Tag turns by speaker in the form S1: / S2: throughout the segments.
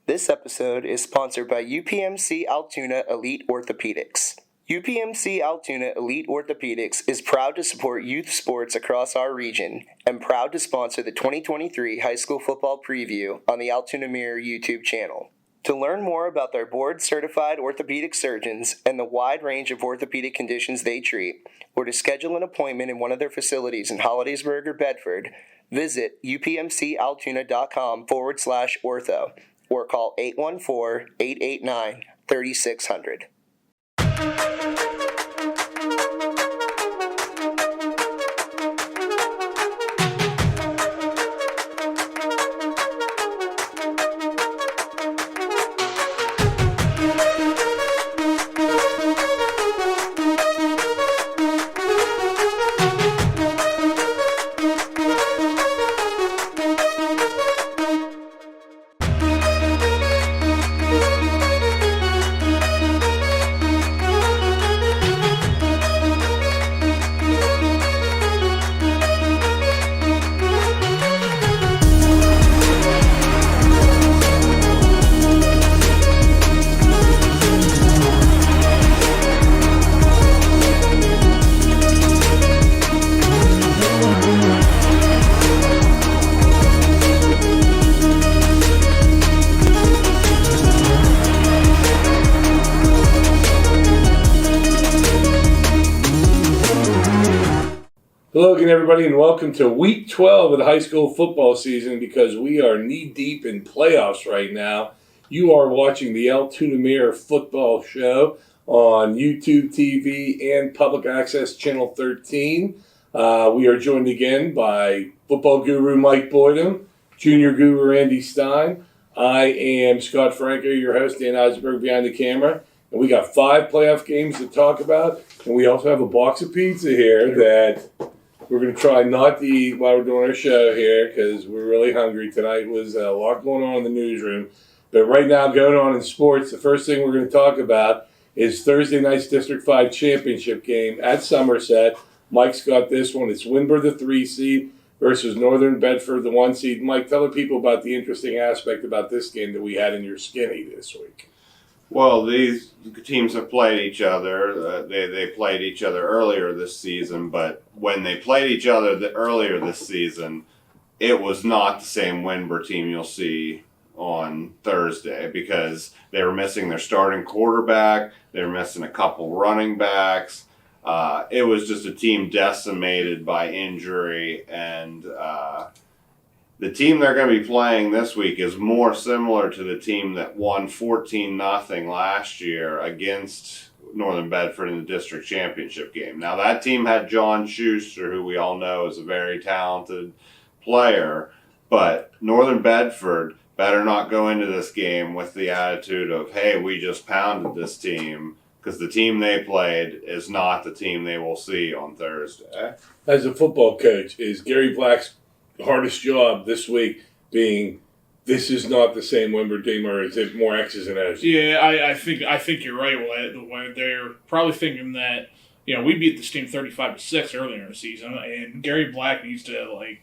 S1: This episode is sponsored by UPMC Altoona Elite Orthopedics. UPMC Altoona Elite Orthopedics is proud to support youth sports across our region and proud to sponsor the 2023 high school football preview on the Altoona Mirror YouTube channel. To learn more about their board-certified orthopedic surgeons and the wide range of orthopedic conditions they treat, or to schedule an appointment in one of their facilities in Holidaysburg or Bedford, visit upmcaltoona.com/ortho or call 814-889-3600.
S2: Hello again, everybody, and welcome to Week 12 of the high school football season. Because we are knee-deep in playoffs right now, you are watching the Altoona Mirror Football Show on YouTube TV and Public Access Channel 13. We are joined again by football guru Mike Boydum, junior guru Andy Stein. I am Scott Franco, your host, Dan Eisberg behind the camera. And we got 5 playoff games to talk about, and we also have a box of pizza here that we're going to try not to eat while we're doing our show here because we're really hungry. Tonight was a lot going on in the newsroom. But right now, going on in sports, the first thing we're going to talk about is Thursday night's District 5 championship game at Somerset. Mike's got this one. It's Windber, the 3 seed, versus Northern Bedford, the 1 seed. Mike, tell the people about the interesting aspect about this game that we had in your skinny this week.
S3: Well, these teams have played each other. They played each other earlier this season, but when they played each other earlier this season, it was not the same Windber team you'll see on Thursday because they were missing their starting quarterback. They were missing a couple running backs. It was just a team decimated by injury, and the team they're going to be playing this week is more similar to the team that won 14-0 last year against Northern Bedford in the district championship game. Now, that team had John Schuster, who we all know is a very talented player, but Northern Bedford better not go into this game with the attitude of, hey, we just pounded this team, because the team they played is not the team they will see on Thursday.
S2: As a football coach, is Gary Black's hardest job this week being this is not the same Windber team, or is it more X's and O's?
S4: Yeah, I think you're right. When they're probably thinking that we beat this team 35-6 earlier in the season, and Gary Black needs to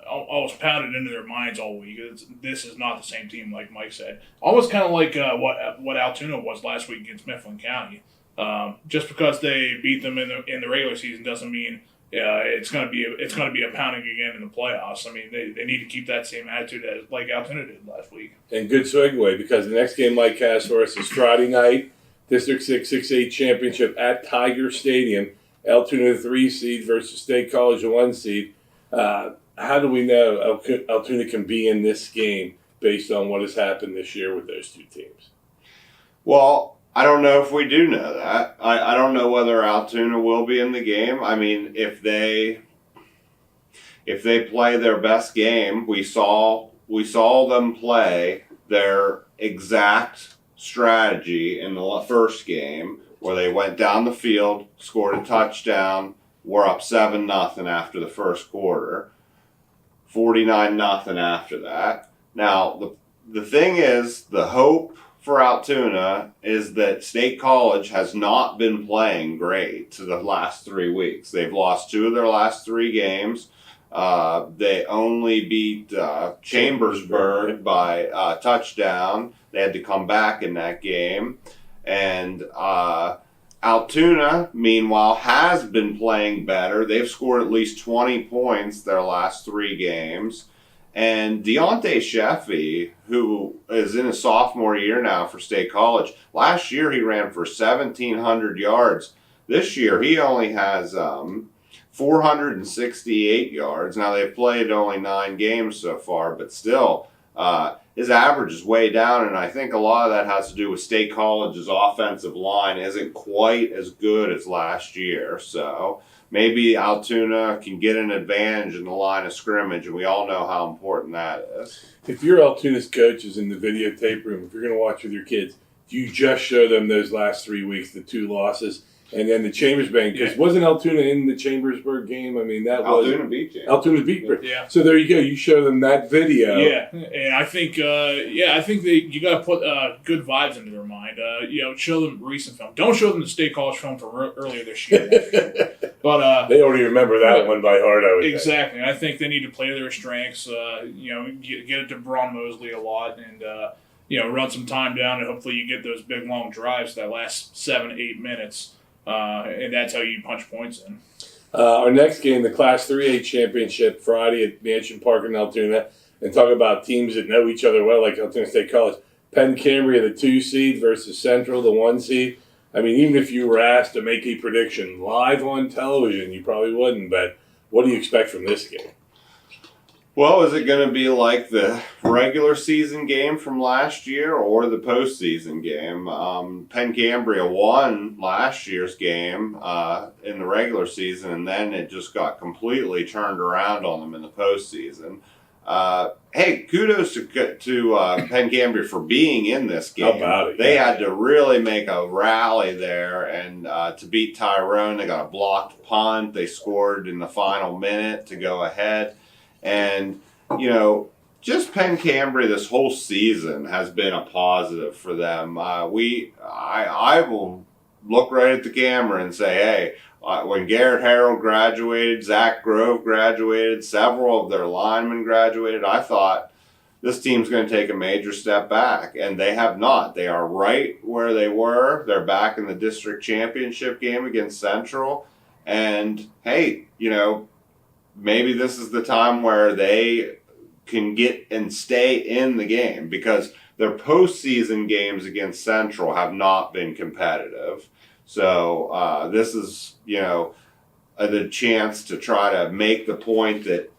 S4: almost pound it into their minds all week. This is not the same team, like Mike said. Almost kind of like what Altoona was last week against Mifflin County. Just because they beat them in the regular season doesn't mean it's going to be a pounding again in the playoffs. I mean, they need to keep that same attitude as like Altoona did last week.
S2: And good segue, because the next game Mike has for us is Friday night, District 6 6A championship at Tiger Stadium. Altoona 3 seed versus State College 1 seed. How do we know Altoona can be in this game based on what has happened this year with those two teams?
S3: Well, I don't know if we do know that. I don't know whether Altoona will be in the game. I mean, if they play their best game, we saw them play their exact strategy in the first game where they went down the field, scored a touchdown, were up 7-0 after the first quarter, 49-0 after that. Now, the thing is, the hope for Altoona is that State College has not been playing great to the last 3 weeks. They've lost 2 of their last 3 games. They only beat Chambersburg by a touchdown. They had to come back in that game. And Altoona, meanwhile, has been playing better. They've scored at least 20 points their last 3 games. And Deontay Sheffy, who is in his sophomore year now for State College, last year he ran for 1,700 yards. This year he only has 468 yards. Now they've played only 9 games so far, but still his average is way down, and I think a lot of that has to do with State College's offensive line isn't quite as good as last year. So maybe Altoona can get an advantage in the line of scrimmage, and we all know how important that is.
S2: If your Altoona's coaches in the videotape room, if you're going to watch with your kids, do you just show them those last 3 weeks, the 2 losses, and then the Chambersburg? Because wasn't Altoona in the Chambersburg game? I mean, that
S3: Altoona beat you.
S2: Altoona beat you.
S4: Yeah.
S2: So there you go. You show them that video.
S4: Yeah, and I think you got to put good vibes into their mind. Show them recent film. Don't show them the State College film from earlier this year. But
S2: they already remember that one by heart. I would
S4: exactly. I think they need to play to their strengths. Get it to Braun Mosley a lot, and run some time down, and hopefully you get those big long drives that last 7-8 minutes. And that's how you punch points in.
S2: Our next game, the Class 3A Championship, Friday at Mansion Park in Altoona, and talk about teams that know each other well, like Altoona State College. Penn, Cambria, the 2 seed versus Central, the 1 seed. I mean, even if you were asked to make a prediction live on television, you probably wouldn't, but what do you expect from this game?
S3: Well, is it going to be like the regular season game from last year or the postseason game? Penn Cambria won last year's game in the regular season, and then it just got completely turned around on them in the postseason. Hey, kudos to Penn Cambria for being in this game.
S2: How about it?
S3: They had to really make a rally there, and to beat Tyrone, they got a blocked punt. They scored in the final minute to go ahead. And, just Penn Cambria this whole season has been a positive for them. I will look right at the camera and say, hey, when Garrett Harrell graduated, Zach Grove graduated, several of their linemen graduated, I thought this team's going to take a major step back. And they have not. They are right where they were. They're back in the district championship game against Central. And, hey, maybe this is the time where they can get and stay in the game, because their postseason games against Central have not been competitive. So this is, the chance to try to make the point that,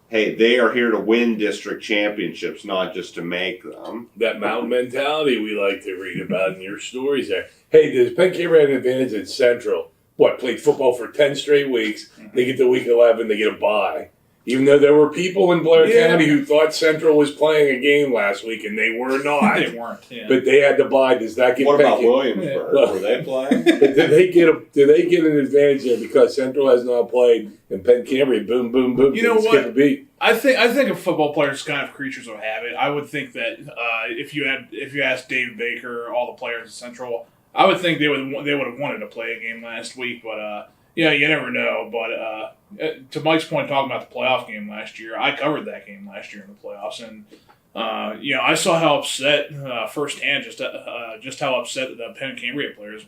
S3: hey, they are here to win district championships, not just to make them.
S2: That mountain mentality we like to read about in your stories there. Hey, does Penn Cambria have an advantage at Central? Played football for 10 straight weeks. They get to week 11, they get a bye. Even though there were people in Blair County who thought Central was playing a game last week, and they were not.
S4: They weren't. Yeah.
S2: But they had to bye. Does that get?
S3: What about Williamsburg? Yeah. Were they playing?
S2: Did they get an advantage there because Central has not played and Penn Cambria? Boom, boom, boom.
S4: You know what?
S2: Skip a beat.
S4: I think of football players kind of creatures of habit. I would think that if you asked David Baker, all the players at Central, I would think they would have wanted to play a game last week, but you never know. But to Mike's point, talking about the playoff game last year, I covered that game last year in the playoffs, and I saw how upset firsthand just how upset the Penn Cambria players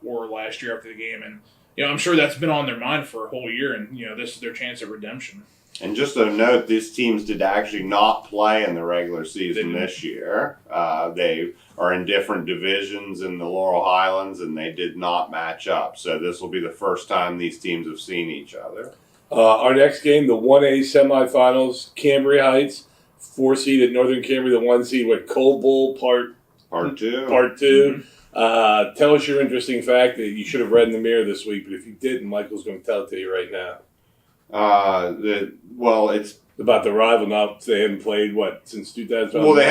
S4: were last year after the game, and I'm sure that's been on their mind for a whole year, and this is their chance at redemption.
S3: And just a note, these teams did actually not play in the regular season this year. They are in different divisions in the Laurel Highlands, and they did not match up. So this will be the first time these teams have seen each other.
S2: Our next game, the 1A semifinals, Cambria Heights, 4 seed at Northern Cambria, the 1 seed with Coal Bowl Part 2. Mm-hmm. Tell us your interesting fact that you should have read in the Mirror this week, but if you didn't, Michael's going to tell it to you right now.
S3: It's
S2: about the rival. Now they hadn't played since 2012.
S3: Well, they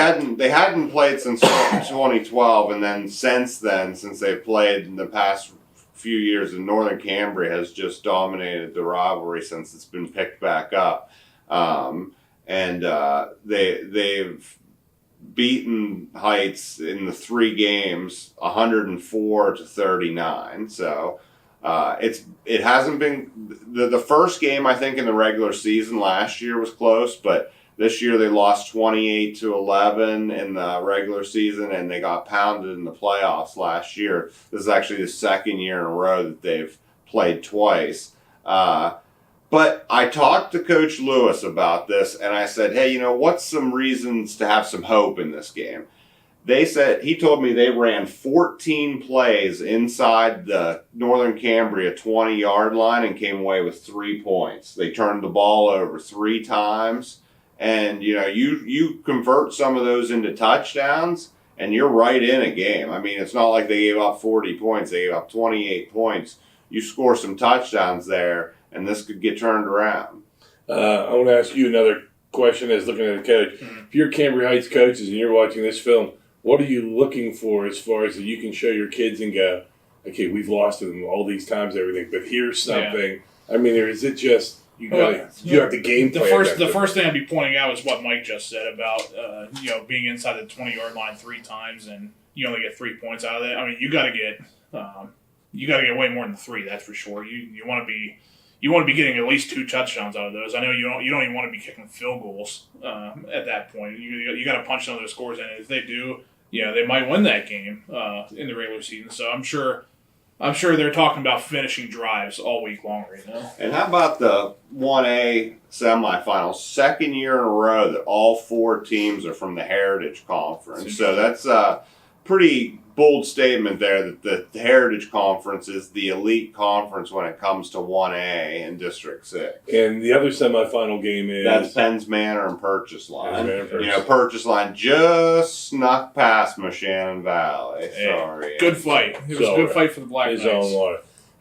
S3: hadn't played since 2012, and then since they've played in the past few years, and Northern Cambria has just dominated the rivalry since it's been picked back up, and they've beaten Heights in the 3 games 104-39. So. It hasn't been the first game. I think in the regular season last year was close, but this year they lost 28-11 in the regular season, and they got pounded in the playoffs last year. This is actually the second year in a row that they've played twice. But I talked to Coach Lewis about this, and I said, hey, what's some reasons to have some hope in this game? He told me they ran 14 plays inside the Northern Cambria 20-yard line and came away with 3 points. They turned the ball over 3 times. And, you convert some of those into touchdowns, and you're right in a game. I mean, it's not like they gave up 40 points. They gave up 28 points. You score some touchdowns there, and this could get turned around.
S2: I want to ask you another question as looking at a coach. If you're Cambria Heights coaches and you're watching this film, what are you looking for as far as that you can show your kids and go, okay, we've lost to them all these times, everything, but here's something. Yeah. I mean, or is it just... You have the game plan.
S4: The first thing I'd be pointing out is what Mike just said about being inside the 20-yard line 3 times and you only get 3 points out of that. I mean, you got to get way more than 3. That's for sure. You want to be getting at least 2 touchdowns out of those. I know you don't even want to be kicking field goals at that point. You got to punch some of those scores in. If they do, they might win that game in the regular season. So I'm sure they're talking about finishing drives all week long right now.
S3: And how about the 1A semifinals? Second year in a row that all 4 teams are from the Heritage Conference. So that's a pretty bold statement there that the Heritage Conference is the elite conference when it comes to 1A in District 6.
S2: And the other semifinal game is...
S3: That's Penn's Manor and Purchase Line. Purchase Line just snuck past Moshannon Valley. Sorry.
S4: Good fight. It was a good fight for the Black Knights.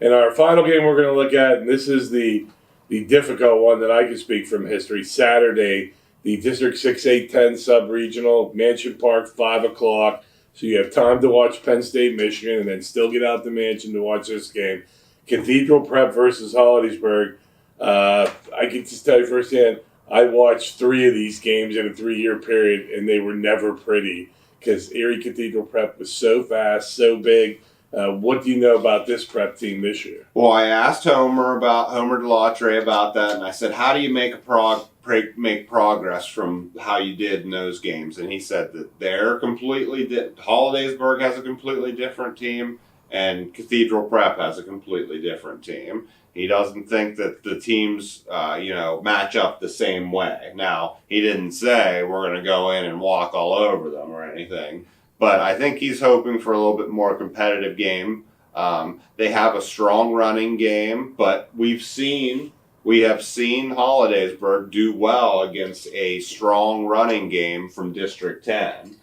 S2: And our final game we're going to look at, and this is the difficult one that I can speak from history, Saturday, the District 6, 8, 10 sub-regional, Mansion Park, 5 o'clock. So you have time to watch Penn State, Michigan, and then still get out to Mansion to watch this game. Cathedral Prep versus Holidaysburg. I can just tell you firsthand, I watched 3 of these games in a 3-year period, and they were never pretty because Erie Cathedral Prep was so fast, so big. What do you know about this prep team this year?
S3: Well, I asked Homer DeLautre about that, and I said, how do you make progress from how you did in those games? And he said that they're Holidaysburg has a completely different team, and Cathedral Prep has a completely different team. He doesn't think that the teams, match up the same way. Now, he didn't say we're going to go in and walk all over them or anything. But I think he's hoping for a little bit more competitive game. They have a strong running game, but we have seen Holidaysburg do well against a strong running game from District 10.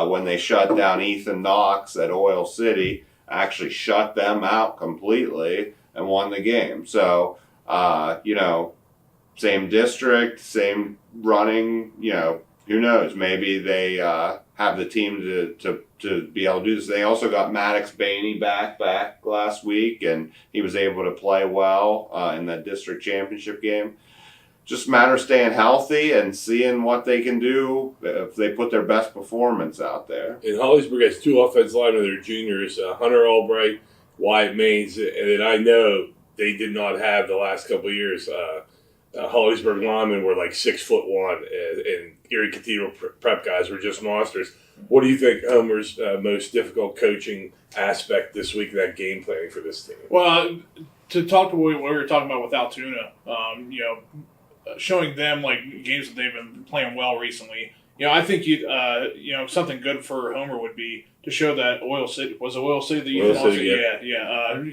S3: When they shut down Ethan Knox at Oil City, actually shut them out completely and won the game. So, same district, same running, who knows? Maybe they have the team to be able to do this. They also got Maddox Bainey back last week, and he was able to play well in that district championship game. Just matter of staying healthy and seeing what they can do if they put their best performance out there.
S2: And Holliesburg has 2 offensive linemen, their juniors, Hunter Albright, Wyatt Maines, and then I know they did not have the last couple of years. Holliesburg linemen were like 6'1", and Erie Cathedral Prep guys were just monsters. What do you think Homer's most difficult coaching aspect this week in that game planning for this team?
S4: Well, to talk to what we were talking about with Altoona, showing them like games that they've been playing well recently. I think something good for Homer would be to show that Oil City that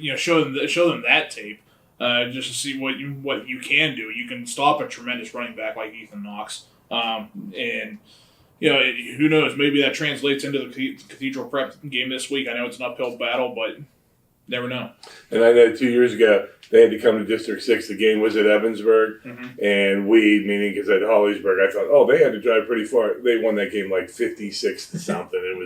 S4: you show them that tape. Just to see what you can do. You can stop a tremendous running back like Ethan Knox. And who knows, maybe that translates into the Cathedral Prep game this week. I know it's an uphill battle, but never know.
S2: And I know 2 years ago, they had to come to District 6. The game was at Evansburg. Mm-hmm. And because at Holliesburg, I thought, they had to drive pretty far. They won that game like 56 to something. It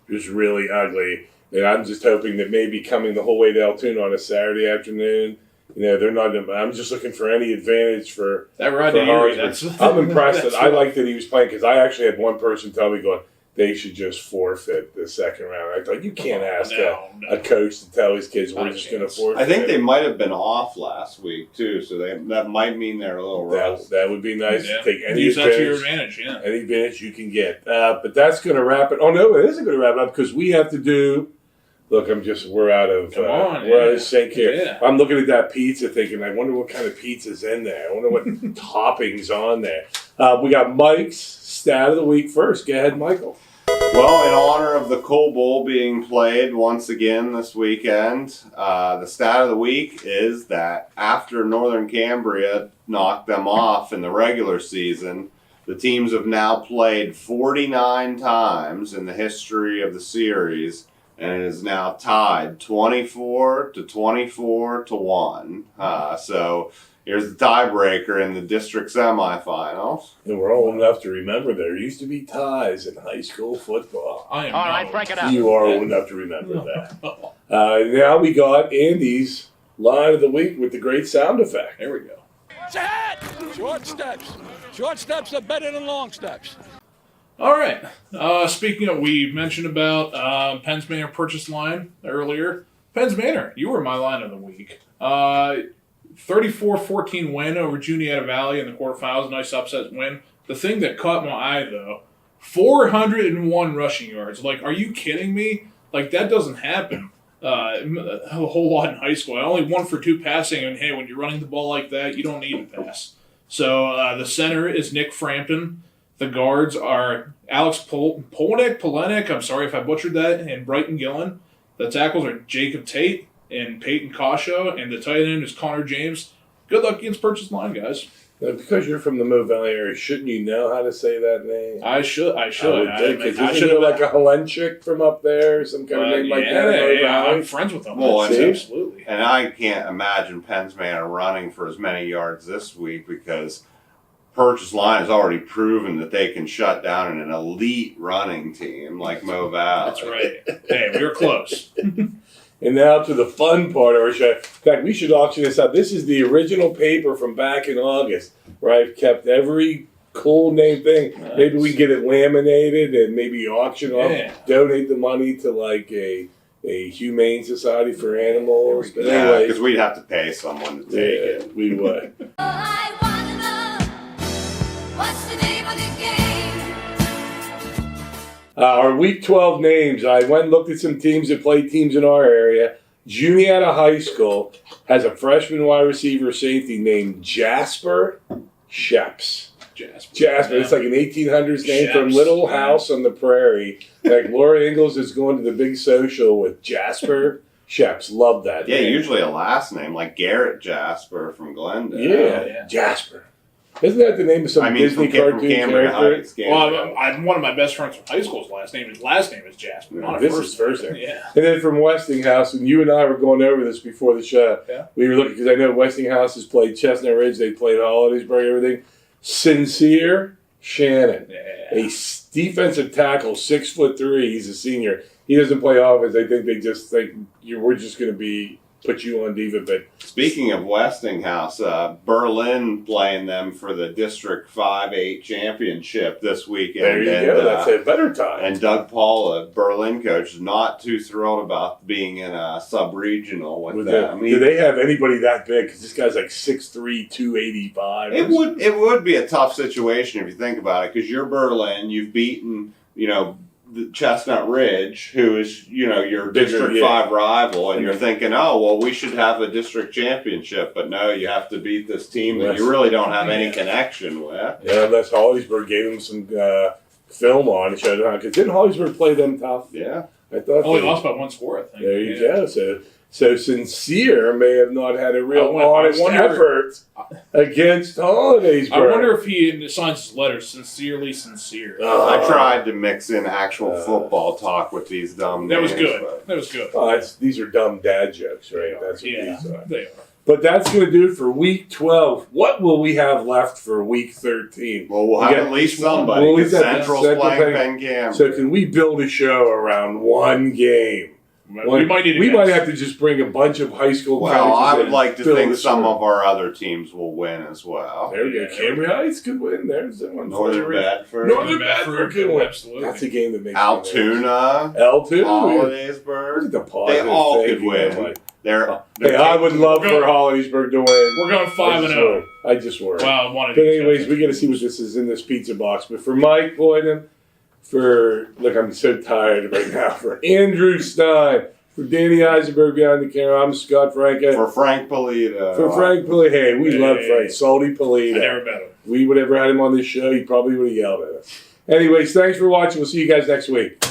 S2: was really ugly. And I'm just hoping that maybe coming the whole way to Altoona on a Saturday afternoon, they're not. I'm just looking for any advantage for
S4: that Rodney Erie.
S2: I'm impressed that I like that he was playing because I actually had one person tell me, going, they should just forfeit the second round. I thought you can't ask
S4: No.
S2: a coach to tell his kids we're just going to forfeit.
S3: I think they might have been off last week too, so that might mean they're a little rusty.
S2: That would be nice to take any
S4: use that to your
S2: advantage.
S4: advantage. Yeah,
S2: any advantage you can get. But that's going to wrap it. Oh no, it isn't going to wrap it up because we have to do. Look, we're out of sync here.
S4: Yeah.
S2: I'm looking at that pizza thinking, I wonder what kind of pizza's in there. I wonder what toppings on there. We got Mike's stat of the week first. Go ahead, Michael.
S3: Well, in honor of the Coal Bowl being played once again this weekend, the stat of the week is that after Northern Cambria knocked them off in the regular season, the teams have now played 49 times in the history of the series, and it is now tied 24 to 1. So here's the tiebreaker in the district semifinals.
S2: And we're old enough to remember there used to be ties in high school football.
S4: I am.
S5: All right, break it up.
S2: You are old enough to remember that. Now we got Andy's line of the week with the great sound effect.
S4: There we go.
S6: Ahead. Short steps. Short steps are better than long steps.
S4: All right. Speaking of, we mentioned about Penn's Manor purchase line earlier. Penn's Manor, you were my line of the week. 34-14 win over Juniata Valley in the quarterfinals. Nice upset win. The thing that caught my eye, though, 401 rushing yards. Like, are you kidding me? Like, that doesn't happen a whole lot in high school. I only 1 for 2 passing, and hey, when you're running the ball like that, you don't need to pass. So the center is Nick Frampton. The guards are Alex Polenek, I'm sorry if I butchered that, and Brighton Gillen. The tackles are Jacob Tate and Peyton Cascio, and the tight end is Connor James. Good luck against purchase line, guys.
S2: Now, because you're from the Mill Valley area, shouldn't you know how to say that name?
S4: I should.
S2: I should have like a Helenchik from up there, some kind of name like that.
S4: Yeah, I'm friends with them.
S3: Well,
S4: absolutely.
S3: And I can't imagine Penn's Manor running for as many yards this week because Purchase Line has already proven that they can shut down an elite running team like Mo Valley.
S4: That's right. Hey, we were close.
S2: And now to the fun part of our show. In fact, we should auction this out. This is the original paper from back in August, where I've kept every cool name thing.
S4: Nice.
S2: Maybe we can get it laminated and maybe auction off, donate the money to like a humane society for animals. But
S3: Yeah,
S2: anyway,
S3: because we'd have to pay someone to take it.
S2: we would.
S7: I wanna know what's the name of the game?
S2: Our Week 12 names. I went and looked at some teams that play teams in our area. Juniata High School has a freshman wide receiver safety named Jasper Sheps. Jasper. It's like an 1800s name from Little House on the Prairie. Like Laura Ingalls is going to the big social with Jasper Sheps. Love that
S3: Yeah,
S2: name.
S3: usually a last name like Garrett Jasper from Glendale.
S2: Yeah, Jasper. Isn't that the name of some Disney
S3: from
S2: cartoon
S3: Cambria
S2: character?
S3: Heights, Cambria.
S4: Well, one of my best friends from high school's last name is Jasper. Not
S2: This is first name.
S4: Yeah.
S2: And then from Westinghouse, and you and I were going over this before the show.
S4: Yeah.
S2: We were looking, because I know Westinghouse has played Chestnut Ridge, they played Holidaysburg, everything. Sincere Shannon, a defensive tackle, 6'3". He's a senior. He doesn't play offense. I think they just think we're just going to put you on diva. But
S3: Speaking of Westinghouse, Berlin playing them for the District 5-8 championship this weekend.
S2: there you go. That's a better time.
S3: And Doug Paul, a Berlin coach, is not too thrilled about being in a sub-regional with them.
S2: Do they have anybody that big? Because this guy's like 6'3", 285.
S3: It would be a tough situation if you think about it, because you're Berlin, you've beaten, the Chestnut Ridge, who is, your District 5 rival, and you're thinking, oh, well, we should have a district championship, but no, you have to beat this team that you really don't have any connection with.
S2: Yeah, unless Hollidaysburg gave him some film on and showed how. Because didn't Hollidaysburg play them tough?
S3: Yeah.
S2: I thought.
S4: He lost by 1 score, I think.
S2: There you go. So Sincere may have not had a real honest effort against Holidaysburg.
S4: I wonder if he signs his letters sincerely sincere.
S3: I tried to mix in actual football talk with these dumb
S4: That was
S3: names,
S4: good.
S3: but-
S4: That was good.
S2: These are dumb dad jokes, right? That's what
S4: Yeah,
S2: these are.
S4: they are.
S2: But that's going to do it for Week 12. What will we have left for Week 13?
S3: Well, we'll
S2: We
S3: have
S2: got-
S3: at least somebody.
S2: Well, we
S3: because
S2: got
S3: Central's
S2: Central
S3: playing
S2: playing-
S3: Penn Cambria.
S2: So can we build a show around one game?
S4: We might need.
S2: We might have to just bring a bunch of high school.
S3: Well, I would
S2: and
S3: like to
S2: fill
S3: think
S2: this
S3: some
S2: room.
S3: of our other teams will win as well.
S2: There we go. Cambria Heights could win. There's that one.
S3: Northern Bedford,
S2: Northern Bedford could win.
S4: Absolutely.
S2: That's a game that makes
S3: Altoona,
S2: Altoona.
S3: Holidaysburg.
S2: Look at the
S3: They
S2: positive
S3: all could
S2: thinking.
S3: win.
S2: Like,
S3: They're
S2: hey, I would love
S4: We're
S2: for
S4: going-
S2: Holidaysburg to win.
S4: We're going 5-0.
S2: I just worry.
S4: Wow, one of
S2: But
S4: these
S2: anyways,
S4: guys.
S2: we got to see what this is in this pizza box. But for Mike Boyden, look, I'm so tired right now. For Andrew Stein, for Danny Eisenberg behind the camera, I'm Scott Franca.
S3: for Frank Polito.
S2: For Frank Polito, hey, we love
S4: Hey.
S2: Frank. Salty
S4: I
S2: Polito.
S4: never met him.
S2: We would ever had him on this show, he probably would have yelled at us. Anyways, thanks for watching. We'll see you guys next week.